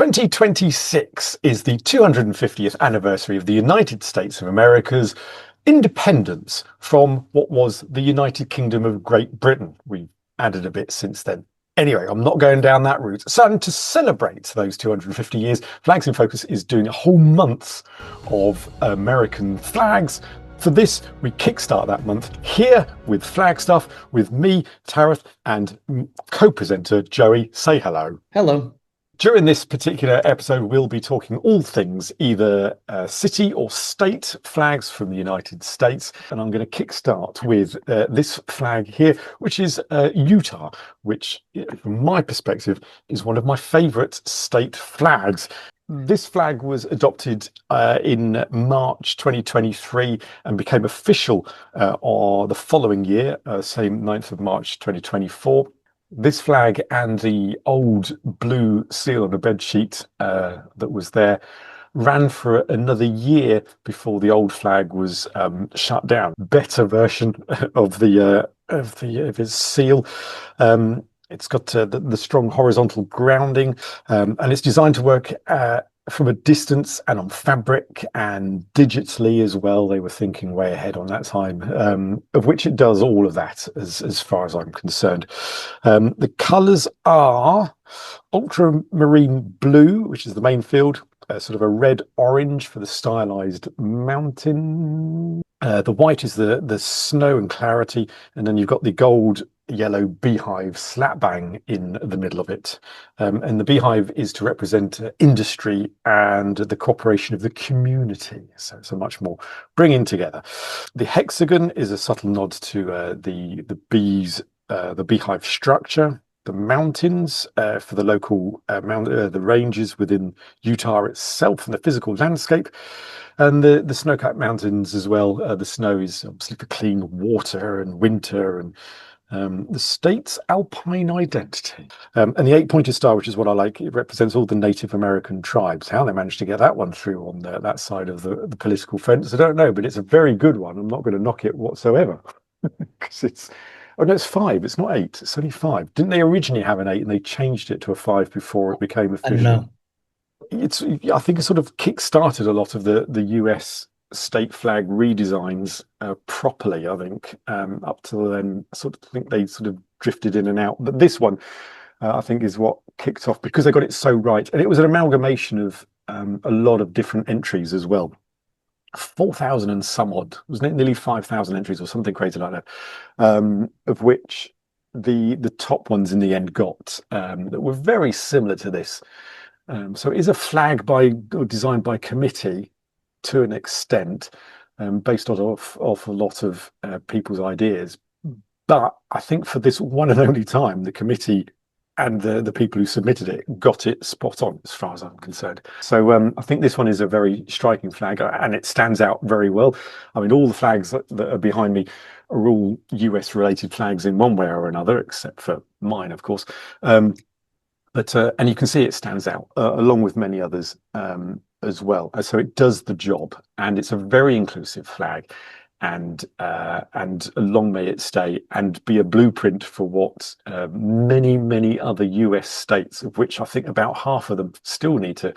2026 is the 250th anniversary of the United States of America's independence from what was the United Kingdom of Great Britain. We've added a bit since then. Anyway, I'm not going down that route. So to celebrate those 250 years, Flags in Focus is doing a whole month of American flags. For this, we kickstart that month here with flag stuff with me, Tareth, and co-presenter Joey. Say hello. Hello. During this particular episode, we'll be talking all things either city or state flags from the United States. And I'm going to kickstart with this flag here, which is Utah, which, from my perspective, is one of my favourite state flags. This flag was adopted in March 2023 and became official the following year, same 9th of March 2024. This flag and the old blue seal on a bedsheet that was there ran for another year before the old flag was shut down. Better version of its seal. It's got the strong horizontal grounding, and it's designed to work from a distance and on fabric and digitally as well. They were thinking way ahead on that time, of which it does all of that as far as I'm concerned. The colours are ultramarine blue, which is the main field, sort of a red orange for the stylized mountain. The white is the snow and clarity, and then you've got the gold yellow beehive slap bang in the middle of it, and the beehive is to represent industry and the cooperation of the community, so it's a much more bringing together. The hexagon is a subtle nod to the beehive structure. The mountains for the local the ranges within Utah itself and the physical landscape, and the snow-capped mountains as well. The snow is obviously for clean water and winter, and the state's alpine identity. And the 8-pointed star, which is what I like, it represents all the Native American tribes. How they managed to get that one through on that side of the political fence, I don't know, but it's a very good one. I'm not going to knock it whatsoever, because oh no, it's 5. It's not 8. It's only 5. Didn't they originally have an 8 and they changed it to a 5 before it became official? I don't know. I think it sort of kick-started a lot of the US state flag redesigns properly. I think up till then, I sort of think they sort of drifted in and out. But this one, I think, is what kicked off because they got it so right, and it was an amalgamation of a lot of different entries as well. 4,000 and some odd, wasn't it? Nearly 5,000 entries or something crazy like that, of which the top ones in the end got that were very similar to this. So it is a flag designed by committee to an extent, based off a lot of people's ideas. But I think for this one and only time, the committee and the people who submitted it got it spot on, as far as I'm concerned. So I think this one is a very striking flag, and it stands out very well. I mean, all the flags that are behind me are all US-related flags in one way or another, except for mine, of course. And you can see it stands out along with many others as well. So it does the job, and it's a very inclusive flag. And long may it stay and be a blueprint for what many other US states, of which I think about half of them still need to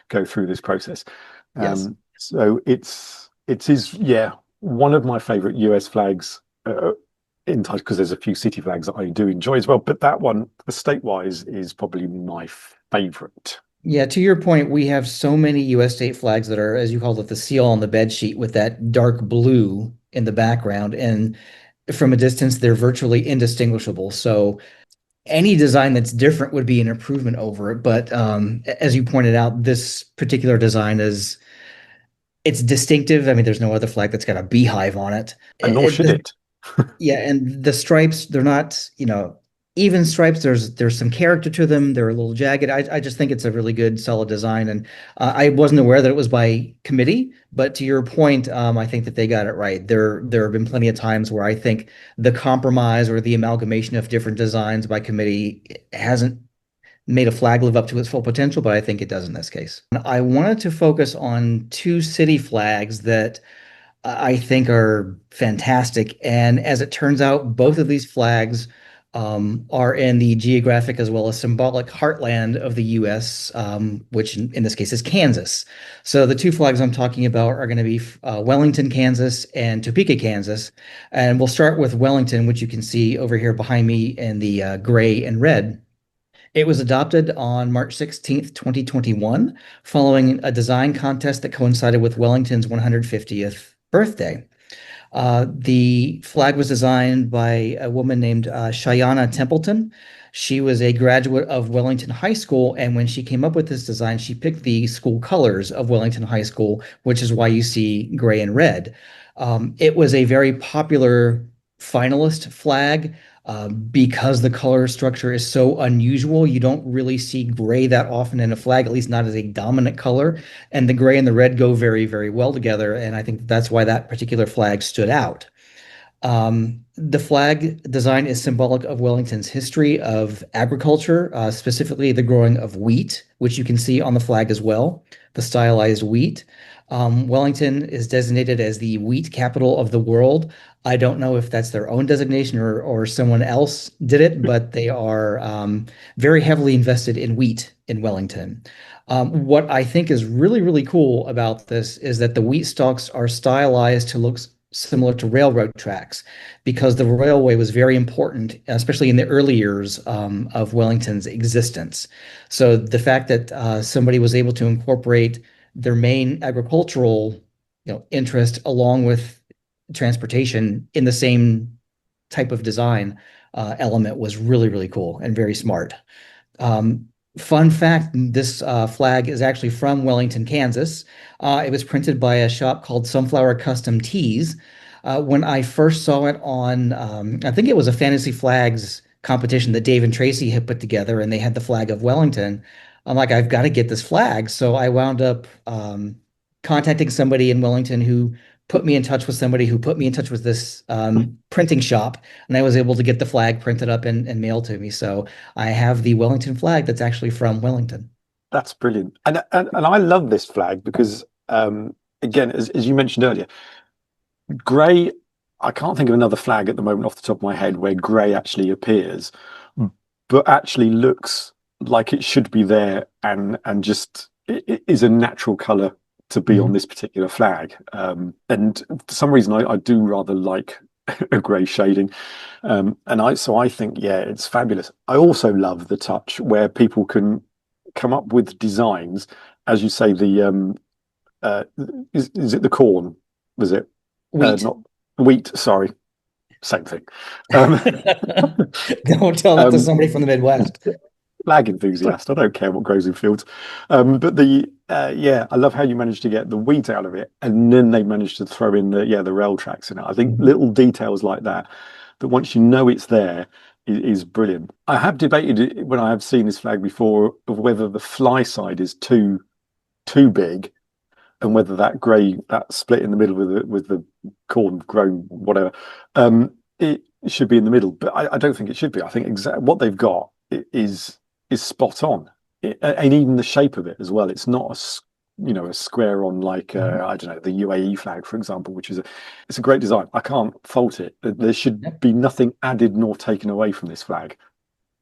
go through this process. Yes. So it is one of my favorite US flags, because there's a few city flags that I do enjoy as well, but that one, state-wise, is probably my favorite. Yeah, to your point, we have so many U.S. state flags that are, as you called it, the seal on the bed sheet with that dark blue in the background. And from a distance, they're virtually indistinguishable. So any design that's different would be an improvement over it. But as you pointed out, this particular design it's distinctive. I mean, there's no other flag that's got a beehive on it. And nor should it. Yeah, and the stripes, they're not, even stripes. There's some character to them. They're a little jagged. I just think it's a really good, solid design. And I wasn't aware that it was by committee, but to your point, I think that they got it right. There have been plenty of times where I think the compromise or the amalgamation of different designs by committee hasn't made a flag live up to its full potential, but I think it does in this case. I wanted to focus on 2 city flags that I think are fantastic. And as it turns out, both of these flags are in the geographic as well as symbolic heartland of the U.S., which in this case is Kansas. So the two flags I'm talking about are going to be Wellington, Kansas, and Topeka, Kansas. And we'll start with Wellington, which you can see over here behind me in the gray and red. It was adopted on March 16th, 2021, following a design contest that coincided with Wellington's 150th birthday. The flag was designed by a woman named Shayana Templeton. She was a graduate of Wellington High School, and when she came up with this design, she picked the school colors of Wellington High School, which is why you see gray and red. It was a very popular finalist flag. Because the color structure is so unusual, you don't really see gray that often in a flag, at least not as a dominant color. And the gray and the red go very, very well together. And I think that's why that particular flag stood out. The flag design is symbolic of Wellington's history of agriculture, specifically the growing of wheat, which you can see on the flag as well, the stylized wheat. Wellington is designated as the wheat capital of the world. I don't know if that's their own designation or someone else did it, but they are very heavily invested in wheat in Wellington. What I think is really, really cool about this is that the wheat stalks are stylized to look similar to railroad tracks because the railway was very important, especially in the early years of Wellington's existence. So the fact that somebody was able to incorporate their main agricultural, interest along with transportation in the same type of design element was really, really cool and very smart. Fun fact, this flag is actually from Wellington, Kansas. It was printed by a shop called Sunflower Custom Tees. When I first saw it on, I think it was a Fantasy Flags competition that Dave and Tracy had put together, and they had the flag of Wellington. I'm like, I've got to get this flag. So I wound up contacting somebody in Wellington who put me in touch with somebody who put me in touch with this printing shop, and I was able to get the flag printed up and mailed to me. So I have the Wellington flag that's actually from Wellington. That's brilliant. And I love this flag because, again, as you mentioned earlier, grey, I can't think of another flag at the moment off the top of my head where grey actually appears, but actually looks like it should be there and just it is a natural colour to be on this particular flag. And for some reason, I do rather like a grey shading. And I think, yeah, it's fabulous. I also love the touch where people can come up with designs, as you say, the is it the corn? Was it Wheat. not wheat? Sorry, same thing. Don't tell that to somebody from the Midwest. Flag enthusiast. I don't care what grows in fields. But I love how you managed to get the wheat out of it, and then they managed to throw in the rail tracks in it. I think little details like that once you know it's there is brilliant. I have debated when I have seen this flag before of whether the fly side is too big, and whether that grey, that split in the middle with the corn grown whatever, it should be in the middle. But I don't think it should be. I think what they've got is spot on, and even the shape of it as well. It's not a square on like I don't know, the UAE flag, for example, which is it's a great design. I can't fault it. There should be nothing added nor taken away from this flag.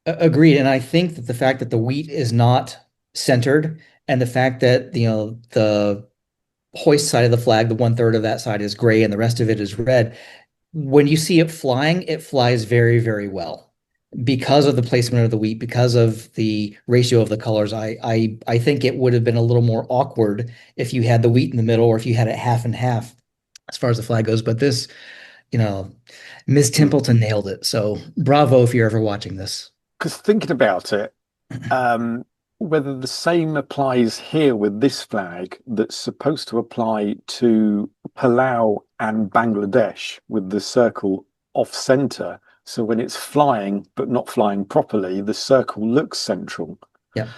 Agreed. And I think that the fact that the wheat is not centered, and the fact that the hoist side of the flag, the 1/3 of that side is gray and the rest of it is red. When you see it flying, it flies very, very well because of the placement of the wheat, because of the ratio of the colors. I think it would have been a little more awkward if you had the wheat in the middle or if you had it half and half as far as the flag goes. But this, Ms. Templeton nailed it. So bravo if you're ever watching this. Because thinking about it, whether the same applies here with this flag that's supposed to apply to Palau and Bangladesh with the circle off center. So when it's flying, but not flying properly, the circle looks central. Yeah.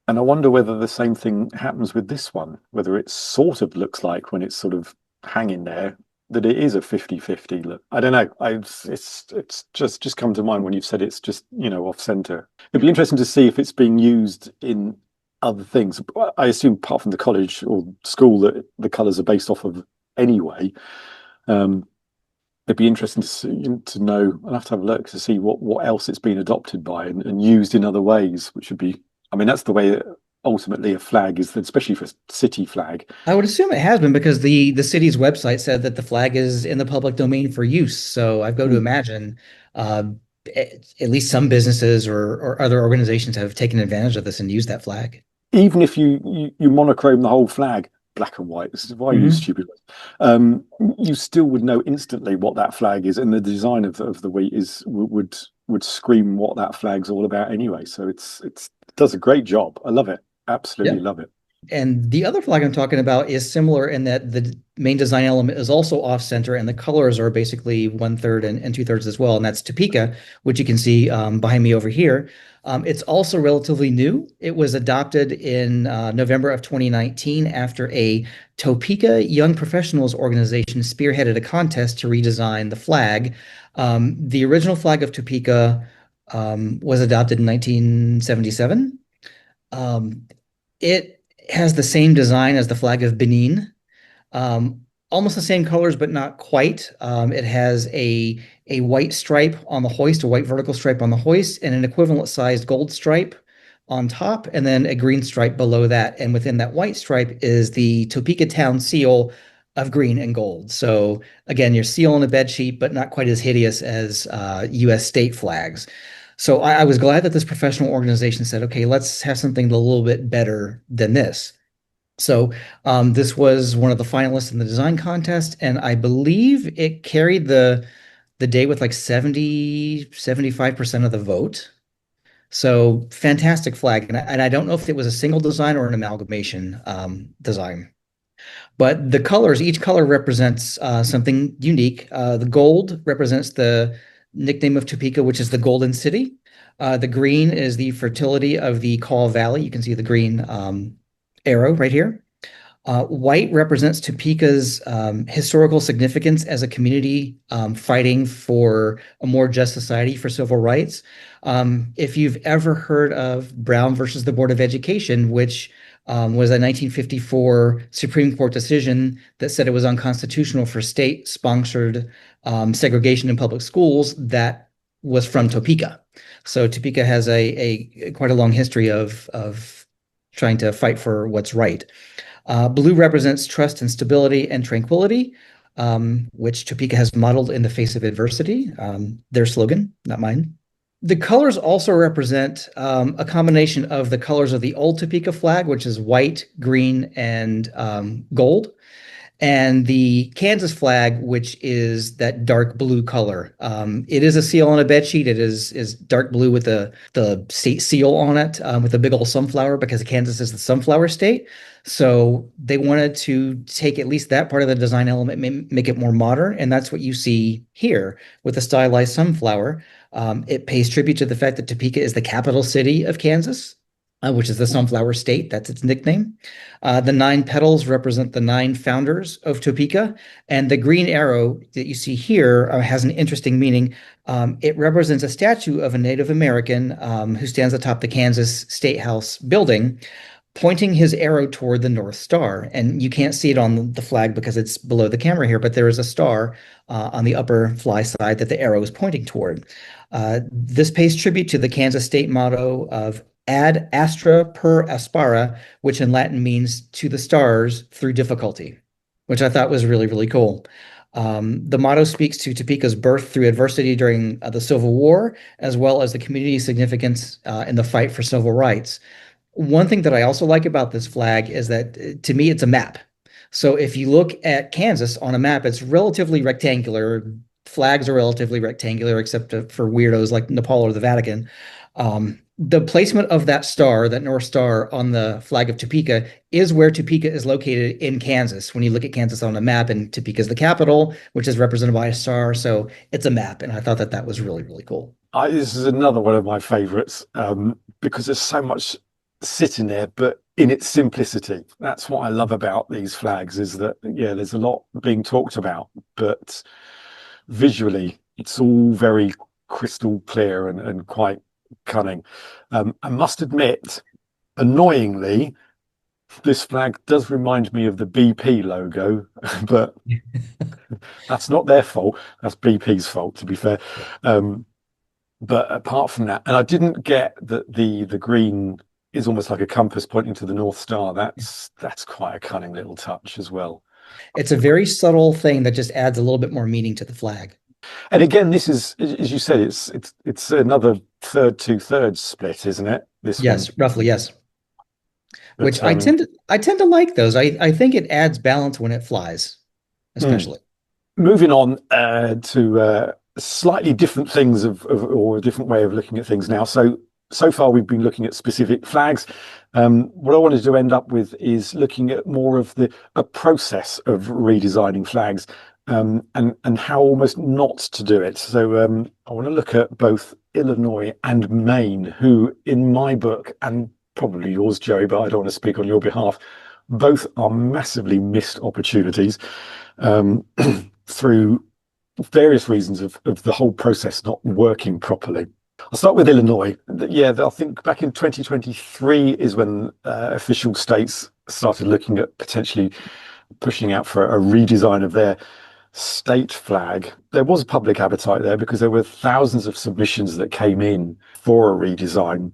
And I wonder whether the same thing happens with this one, whether it sort of looks like when it's sort of hanging there, that it is a 50-50 look. I don't know. It's just come to mind when you've said it's just, off center. It'd be interesting to see if it's being used in other things. I assume apart from the college or school that the colors are based off of anyway. It'd be interesting to know. I'll have to have a look to see what else it's been adopted by and used in other ways, which would be, I mean, that's the way that ultimately a flag is, especially for city flag. I would assume it has been because the city's website said that the flag is in the public domain for use. So I've got to Mm. imagine uh, at least some businesses or other organizations have taken advantage of this and used that flag. Even if you monochrome the whole flag black and white, this is why I use Hmm. stupid words. Um, you still would know instantly what that flag is, and the design of the wheat is would scream what that flag's all about anyway. So it does a great job. I love it. Absolutely Yeah. love it. And the other flag I'm talking about is similar in that the main design element is also off center, and the colors are basically one third and two thirds as well. And that's Topeka, which you can see behind me over here. It's also relatively new. It was adopted in November of 2019 after a Topeka Young Professionals organization spearheaded a contest to redesign the flag. The original flag of Topeka was adopted in 1977. Um, it has the same design as the flag of Benin, um, almost the same colors, but not quite. It has a white stripe on the hoist, a white vertical stripe on the hoist, and an equivalent sized gold stripe on top, and then a green stripe below that. And within that white stripe is the Topeka town seal of green and gold. So again, your seal on a bed sheet, but not quite as hideous as U.S. state flags. So I was glad that this professional organization said, okay, let's have something a little bit better than this. So this was one of the finalists in the design contest, and I believe it carried the day with like 75% of the vote. So fantastic flag. And I don't know if it was a single design or an amalgamation design. But the colors, each color represents something unique. The gold represents the nickname of Topeka, which is the Golden City. The green is the fertility of the Kaw Valley. You can see the green arrow right here. White represents Topeka's historical significance as a community fighting for a more just society for civil rights. If you've ever heard of Brown versus the Board of Education, which was a 1954 Supreme Court decision that said it was unconstitutional for state-sponsored segregation in public schools, that was from Topeka. So Topeka has a quite a long history of trying to fight for what's right. Blue represents trust and stability and tranquility, which Topeka has modeled in the face of adversity. Their slogan, not mine. The colors also represent a combination of the colors of the old Topeka flag, which is white, green, and gold, and the Kansas flag, which is that dark blue color. It is a seal on a bed sheet. It is dark blue with the state seal on it, with a big old sunflower because Kansas is the sunflower state. So they wanted to take at least that part of the design element, make it more modern, and that's what you see here with the stylized sunflower. It pays tribute to the fact that Topeka is the capital city of Kansas, which is the sunflower state. That's its nickname. The nine petals represent the nine founders of Topeka, and the green arrow that you see here has an interesting meaning. It represents a statue of a Native American who stands atop the Kansas State House building, pointing his arrow toward the North Star. And you can't see it on the flag because it's below the camera here, but there is a star on the upper fly side that the arrow is pointing toward. This pays tribute to the Kansas state motto of ad astra per aspera, which in Latin means to the stars through difficulty, which I thought was really, really cool. The motto speaks to Topeka's birth through adversity during the Civil War, as well as the community's significance in the fight for civil rights. One thing that I also like about this flag is that to me, it's a map. So if you look at Kansas on a map, it's relatively rectangular. Flags are relatively rectangular, except for weirdos like Nepal or the Vatican. The placement of that star, that North Star on the flag of Topeka, is where Topeka is located in Kansas. When you look at Kansas on a map, and Topeka is the capital, which is represented by a star. So it's a map. And I thought that that was really, really cool. This is another one of my favorites because there's so much sitting there, but in its simplicity. That's what I love about these flags is that, yeah, there's a lot being talked about, but visually it's all very crystal clear and quite cunning. I must admit, annoyingly, This flag does remind me of the BP logo, but that's not their fault. That's BP's fault, to be fair. Um, but apart from that, and I didn't get that the green is almost like a compass pointing to the North Star. That's quite a cunning little touch as well. It's a very subtle thing that just adds a little bit more meaning to the flag. And again, this is, as you said, it's another third two-thirds split, isn't it? This one. Yes, roughly, yes. Which But I tend to like those. I think it adds balance when it flies, hmm. especially. Moving on to slightly different things or a different way of looking at things now. So far we've been looking at specific flags. What I wanted to end up with is looking at more of a process of redesigning flags, and how almost not to do it. So I want to look at both Illinois and Maine, who in my book, and probably yours, Joey, but I don't want to speak on your behalf, both are massively missed opportunities through various reasons of the whole process not working properly. I'll start with Illinois. Yeah, I think back in 2023 is when official states started looking at potentially pushing out for a redesign of their state flag. There was public appetite there because there were thousands of submissions that came in for a redesign.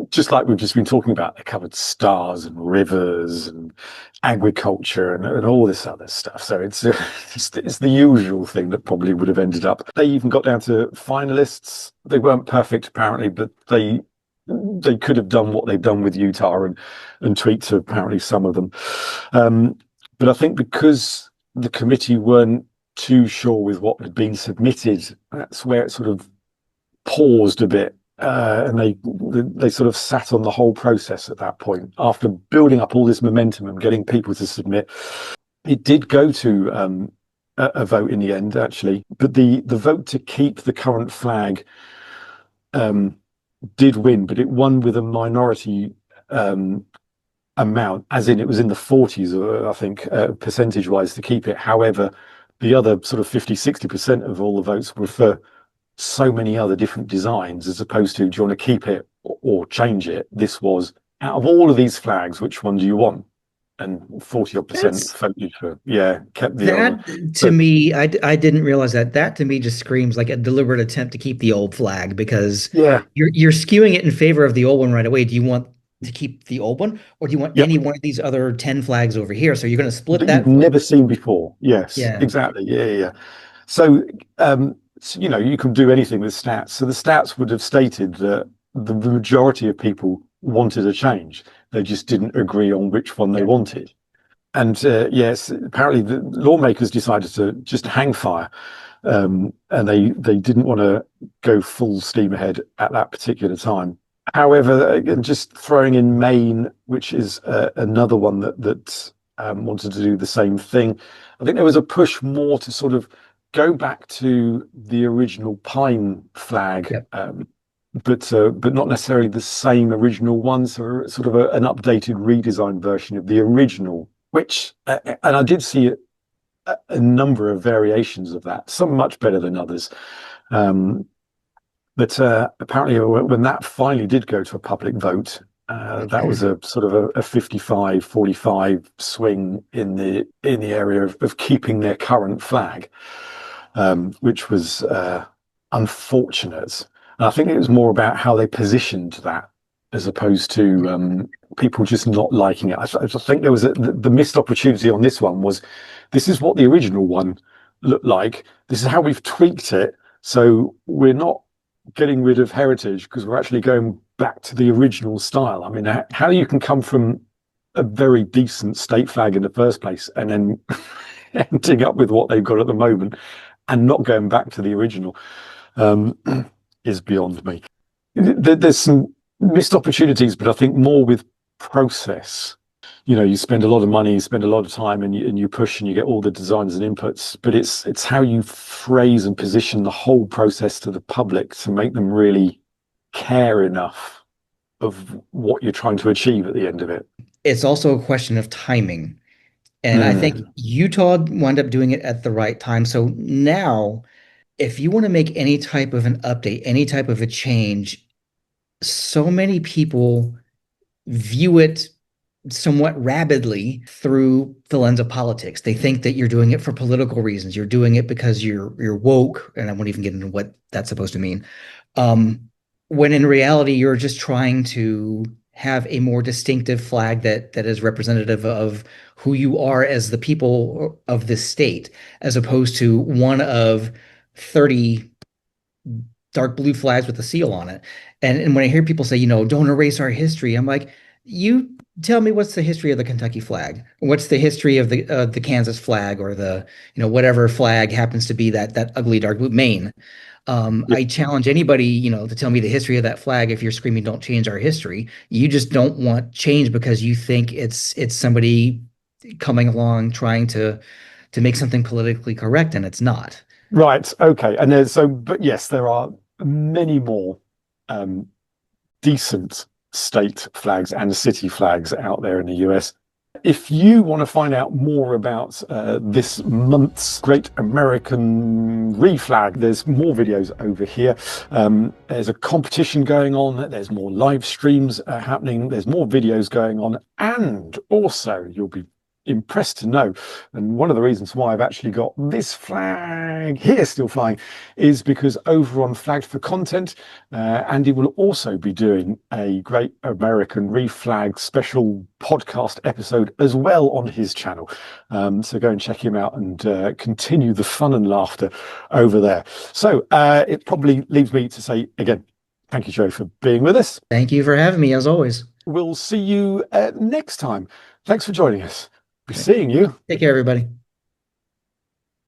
Just like we've just been talking about, they covered stars and rivers and agriculture and all this other stuff. So it's the usual thing that probably would have ended up. They even got down to finalists. They weren't perfect apparently, but they could have done what they've done with Utah and tweaked apparently some of them. But I think because the committee weren't too sure with what had been submitted, that's where it sort of paused a bit, and they sort of sat on the whole process at that point. After building up all this momentum and getting people to submit, it did go to a vote in the end, actually. But the vote to keep the current flag did win, but it won with a minority amount, as in it was in the 40s, I think, percentage wise to keep it. However, the other sort of 50-60% of all the votes were for so many other different designs, as opposed to, do you want to keep it or change it? This was, out of all of these flags, which one do you want? And 40 odd percent voted for, kept the other one. That to But me, I didn't realize that. That to me just screams like a deliberate attempt to keep the old flag because yeah, you're skewing it in favor of the old one right away. Do you want to keep the old one, or do you want yep, any one of these other 10 flags over here? So you're going to split that you've that vote. never seen before. Yes, Yeah. exactly. Yeah. So, you can do anything with stats. So the stats would have stated that the majority of people wanted a change. They just didn't agree on which one they Yeah. wanted. And yes, apparently the lawmakers decided to just hang fire, and they didn't want to go full steam ahead at that particular time. However, again, just throwing in Maine, which is another one that wanted to do the same thing. I think there was a push more to sort of go back to the original pine flag, Yep. but not necessarily the same original one. So sort of an updated redesign version of the original, which and I did see a number of variations of that, some much better than others. But apparently, when that finally did go to a public vote, that was a sort of a 55-45 swing in the area of keeping their current flag, which was unfortunate. And I think it was more about how they positioned that as opposed to people just not liking it. I think there was the missed opportunity on this one was this is what the original one looked like. This is how we've tweaked it. So we're not getting rid of heritage because we're actually going back to the original style. I mean, how you can come from a very decent state flag in the first place and then ending up with what they've got at the moment and not going back to the original is beyond me. There's some missed opportunities, but I think more with process. You spend a lot of money, you spend a lot of time, and you push and you get all the designs and inputs, but it's how you phrase and position the whole process to the public to make them really care enough of what you're trying to achieve at the end of it. It's also a question of timing. And I think Utah wound up doing it at the right time. So now, if you want to make any type of an update, any type of a change, so many people view it somewhat rabidly through the lens of politics. They think that you're doing it for political reasons. You're doing it because you're woke, and I won't even get into what that's supposed to mean. Um, when in reality, you're just trying to have a more distinctive flag that is representative of who you are as the people of this state, as opposed to one of 30 dark blue flags with a seal on it. And when I hear people say, don't erase our history, I'm like, you tell me what's the history of the Kentucky flag? What's the history of the Kansas flag, or the whatever flag happens to be that ugly dark blue Maine? Yeah. I challenge anybody, to tell me the history of that flag. If you're screaming, "Don't change our history," you just don't want change because you think it's somebody coming along trying to make something politically correct, and it's not. Right. Okay. And but yes, there are many more um, decent state flags and city flags out there in the US. If you want to find out more about this month's Great American Reflag, there's more videos over here. There's a competition going on. There's more live streams happening. There's more videos going on. And also, you'll be impressed to know, and one of the reasons why I've actually got this flag here still flying is because over on Flagged for Content, Andy will also be doing a Great American Reflag special podcast episode as well on his channel. So go and check him out and continue the fun and laughter over there. So it probably leaves me to say again, thank you, Joe, for being with us. Thank you for having me, as always. We'll see you next time. Thanks for joining us. Be seeing you. Take care, everybody.